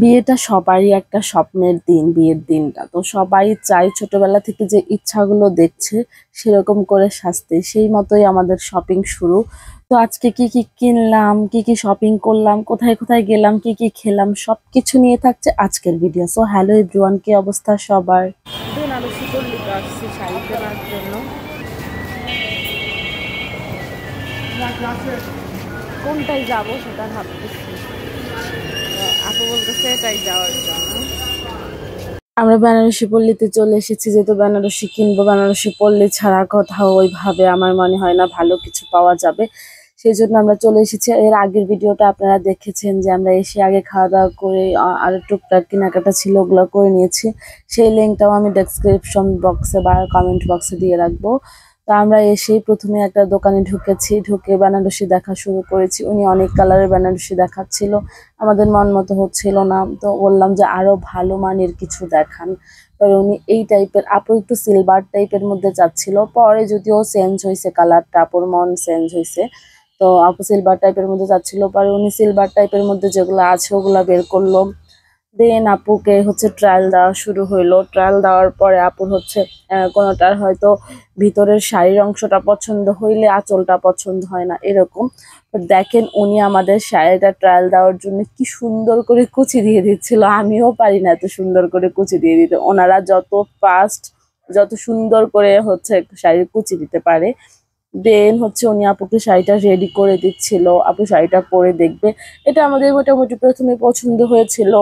বিয়েটা সবারই একটা স্বপ্নের দিন, বিয়ের দিনটা। তো সবাই চায় ছোটবেলা থেকে যে ইচ্ছাগুলো দেখছে সেরকম করে সাজতে। সেই মতোই আমাদের শপিং শুরু। তো আজকে কি, কি কিনলাম, কি, কি শপিং করলাম, কোথায়, কোথায় গেলাম, কি, কি খেলাম সবকিছু নিয়ে থাকছে আজকের ভিডিও। সো হ্যালো এভরিওয়ান, কি অবস্থা সবার? বেনারসি পল্লীতে আসছি শাড়ি কেনার জন্য। কোনটায় যাবো সেটা ভাবতেছি। আপু বলতেছে এটাই যাওয়ার জন্য। আমরা বেনারসি পল্লীতে চলে এসেছি, যেহেতু বেনারসি কিনবো। বেনারসি পল্লী ছাড়া কোথাও ওইভাবে আমার মনে হয় না ভালো কিছু পাওয়া যাবে। সেই জন্য আমরা চলে এসেছি। এর আগের ভিডিওটা আপনারা দেখেছেন যে আমরা এসে আগে খাওয়া দাওয়া করে আর টুকটাক কেনাকাটা ছিল ওগুলো করে নিয়েছি। সেই লিঙ্কটাও আমি ডেসক্রিপশন বক্সে বা কমেন্ট বক্সে দিয়ে রাখবো। তো আমরা এসেই প্রথমে একটা দোকানে ঢুকেছি, ঢুকে বেনারসি দেখা শুরু করেছি। উনি অনেক কালারের বেনারসি দেখাচ্ছিল, আমাদের মন মতো হচ্ছিল না। তো বললাম যে আরো ভালো মানের কিছু দেখান। পরে উনি এই টাইপের, আপু একটু সিলভার টাইপের মধ্যে চাচ্ছিল। পরে যদিও চেঞ্জ হয়েছে কালারটা, আপুর মন চেঞ্জ হয়েছে। তো আপু সিলভার টাইপের মধ্যে চাচ্ছিল, পরে উনি সিলভার টাইপের মধ্যে যেগুলো আছে ওগুলা বের করলো। দেন আপুকে হচ্ছে ট্রায়াল দেওয়া শুরু হইলো। ট্রায়াল দেওয়ার পরে আপুর হচ্ছে কোনোটার হয়তো ভিতরের শাড়ির অংশটা পছন্দ হইলে আঁচলটা পছন্দ হয় না, এরকম। দেখেন উনি আমাদের শাড়িটা ট্রায়াল দেওয়ার জন্য কি সুন্দর করে কুচি দিয়ে দিচ্ছিল। আমিও পারি না এত সুন্দর করে কুচি দিয়ে দিতে। ওনারা যত ফাস্ট, যত সুন্দর করে হচ্ছে শাড়ির কুচি দিতে পারে। দেন হচ্ছে উনি আপুকে শাড়িটা রেডি করে দিচ্ছিল, আপু শাড়িটা পরে দেখবে। এটা আমাদের মোটামুটি প্রথমে পছন্দ হয়েছিল।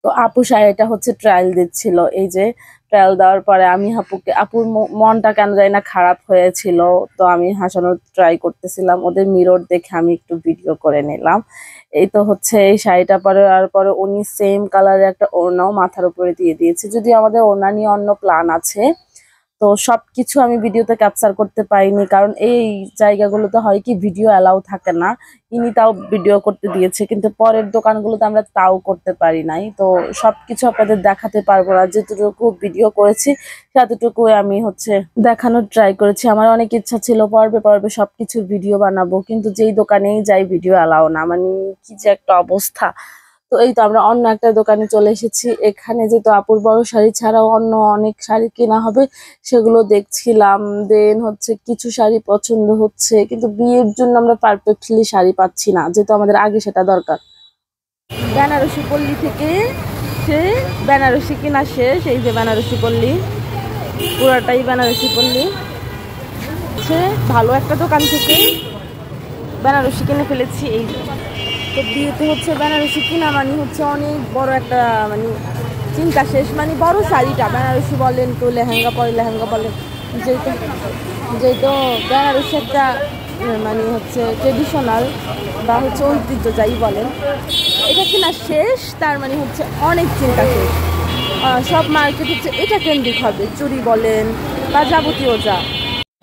তো আপু শাড়িটা হচ্ছে ট্রায়াল দিচ্ছিল। এই যে ট্রায়াল দেওয়ার পরে আমি আপুর মনটা কেন জানি না খারাপ হয়েছিল। তো আমি হাসানোর ট্রাই করতেছিলাম, ওদের মিরর দেখে আমি একটু ভিডিও করে নিলাম। এই তো হচ্ছে এই শাড়িটা পরে আর পরে উনি সেম কালারের একটা ওড়নাও মাথার উপরে দিয়ে দিয়েছে। যদি আমাদের ওড়না নিয়ে অন্য প্ল্যান আছে, তো সবকিছু আমি ভিডিওতে ক্যাপচার করতে পারিনি, কারণ এই জায়গাগুলোতে হয় কি ভিডিও অ্যালাউ থাকে না। ইনি তাও ভিডিও করতে দিয়েছে, কিন্তু পরের দোকানগুলোতে আমরা তাও করতে পারি নাই। তো সবকিছু আপনাদের দেখাতে পারবো না, যেটুকু ভিডিও করেছি ততটুকু আমি হচ্ছে দেখানোর ট্রাই করেছি। আমার অনেক ইচ্ছা ছিল পর্বে পর্বে সবকিছুর ভিডিও বানাবো, কিন্তু যেই দোকানেই যাই ভিডিও অ্যালাউ না। মানে কি যে একটা অবস্থা। তো এই তো আমরা অন্য একটা দোকানে চলে এসেছি। এখানে যেহেতু আপুর বড় শাড়ি ছাড়াও অন্য অনেক শাড়ি কেনা হবে, সেগুলো দেখছিলাম। দেন হচ্ছে কিছু শাড়ি পছন্দ হচ্ছে, কিন্তু বিয়ের জন্য আমরা পারফেক্টলি শাড়ি পাচ্ছি না, যেহেতু আমাদের আগে সেটা দরকার। বেনারসি পল্লী থেকে সে বেনারসি কেনা শেষ। এই যে বেনারসি পল্লী, পুরাটাই বেনারসি পল্লী। সে ভালো একটা দোকান থেকে বেনারসি কিনে ফেলেছি। এই তো বিয়েতে হচ্ছে বেনারসি কিনা মানে হচ্ছে অনেক বড় একটা মানে চিন্তা শেষ। মানে বড় শাড়িটা বেনারসি বলেন, তো লেহেঙ্গা পরে লেহেঙ্গা বলেন, যেহেতু যেহেতু বেনারসি একটা মানে হচ্ছে ট্রেডিশনাল বা হচ্ছে ঐতিহ্য যাই বলেন, এটা কেনা শেষ। তার মানে হচ্ছে অনেক চিন্তা শেষ। সব মার্কেট হচ্ছে এটা কেন্দ্রিক হবে, চুড়ি বলেন বা যাবতীয় যা।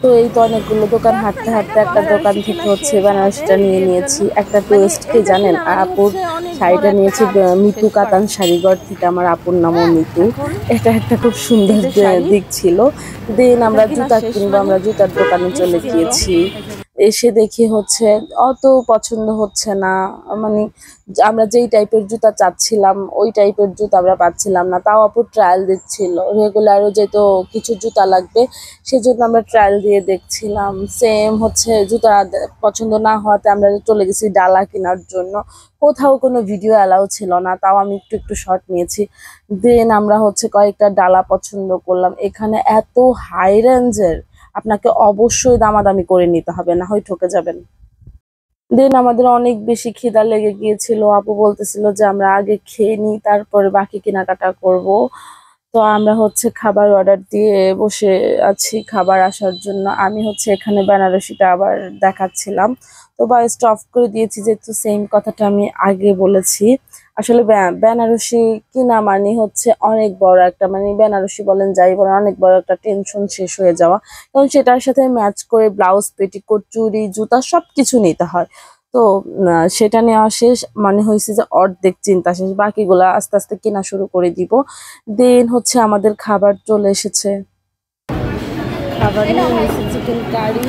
তো এই তো অনেকগুলো দোকান হাঁটতে হাঁটতে একটা দোকান থেকে হচ্ছে বেনারসিটা নিয়ে নিয়েছি। একটা টুইস্ট কি জানেন, আপুর শাড়িটা নিয়েছি মিতু কাতান শাড়িঘর থেকে। আমার আপুর নামও মিতু। এটা একটা খুব সুন্দর দিক ছিল। দেন আমরা জুতা কিনবো, আমরা জুতার দোকানে চলে গিয়েছি। এসে দেখি হচ্ছে অত পছন্দ হচ্ছে না। মানে আমরা যেই টাইপের জুতা চাচ্ছিলাম ওই টাইপের জুতা আমরা পাচ্ছিলাম না। তাও আপু ট্রায়াল দিচ্ছিল, রেগুলারও যেহেতু কিছু জুতা লাগবে সেজন্য আমরা ট্রায়াল দিয়ে দেখছিলাম। সেম হচ্ছে জুতা পছন্দ না হওয়াতে আমরা চলে গেছি ডালা কেনার জন্য। কোথাও কোনো ভিডিও অ্যালাউ ছিল না, তাও আমি একটু একটু শর্ট নিয়েছি। দেন আমরা হচ্ছে কয়েকটা ডালা পছন্দ করলাম। এখানে এত হাই রেঞ্জের, আপনাকে অবশ্যই দামাদামি করে নিতে হবে, না হয় ঠকে যাবেন। দেন আমাদের অনেক বেশি খিদা লেগে গিয়েছিল। আপু বলতেছিল যে আমরা আগে খেয়ে নিই, তারপরে বাকি কেনাকাটা করব। তো আমরা হচ্ছে খাবার অর্ডার দিয়ে বসে আছি খাবার আসার জন্য। আমি হচ্ছে এখানে বেনারসিটা আবার দেখাচ্ছিলাম, তো ভয়েসটা অফ করে দিয়েছি, যেহেতু সেম কথাটা আমি আগে বলেছি। আসলে বেনারসি কিনা মানে হচ্ছে অনেক বড় একটা, মানে বেনারসি বলেন যাই বলেন, অনেক বড় একটা টেনশন শেষ হয়ে যাওয়া। এবং সেটার সাথে ম্যাচ করে ব্লাউজ, পেটিকোট, চুড়ি, জুতা সবকিছু নিতে হয়। তো সেটা নেওয়া শেষ, মানে হয়েছে যে অর্ধেক চিন্তা শেষ, বাকিগুলা আস্তে আস্তে কেনা শুরু করে দিব। দেন হচ্ছে আমাদের খাবার চলে এসেছে। খাবার নিয়ে নিয়েছি চিকেন কারি,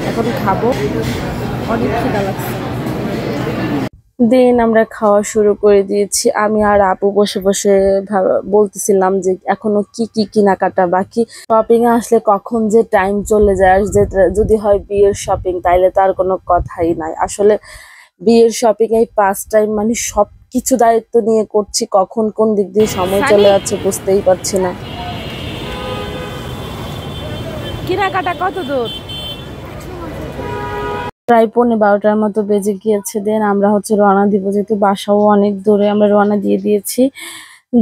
এখন খাবো। অনেক খিদা লাগছে। দিন আমরা খাওয়া শুরু করে দিয়েছি। আমি আর আপু বসে বসে বলতেছিলাম যে এখনো কি কি কেনাকাটা বাকি। শপিং এ আসলে কখন যে টাইম চলে যায়, আর যে যদি হয় বিয়ের শপিং তাইলে তার কোনো কথাই নাই। আসলে বিয়ের শপিং এই ফার্স্ট টাইম, মানে সবকিছু দায়িত্ব নিয়ে করছি, কখন কোন দিক দিয়ে সময় চলে যাচ্ছে বুঝতেই পারছি না। কেনাকাটা কত দূর? প্রায় 11:30টার মতো বেজে গিয়েছে। দেন আমরা রওনা দিব, যেহেতু বাসাও অনেক দূরে, আমরা রওনা দিয়ে দিয়েছি।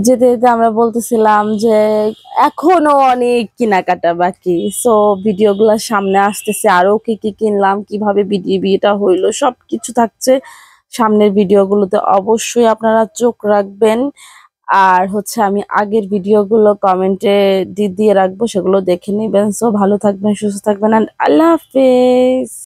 যেতে যেতে আমরা বলতেছিলাম যে এখনো অনেক কেনাকাটা বাকি। সো ভিডিওগুলো সামনে আসতেছে, আরো কি কি কিনলাম, কিভাবে বিয়েটা হইলো, সবকিছু থাকছে সামনের ভিডিওগুলোতে। অবশ্যই আপনারা চোখ রাখবেন। আর আমি আগের ভিডিওগুলো কমেন্টে দিয়ে রাখবো, সেগুলো দেখে নিবেন। সো ভালো থাকবেন, সুস্থ থাকবেন, আর আল্লাহ হাফেজ।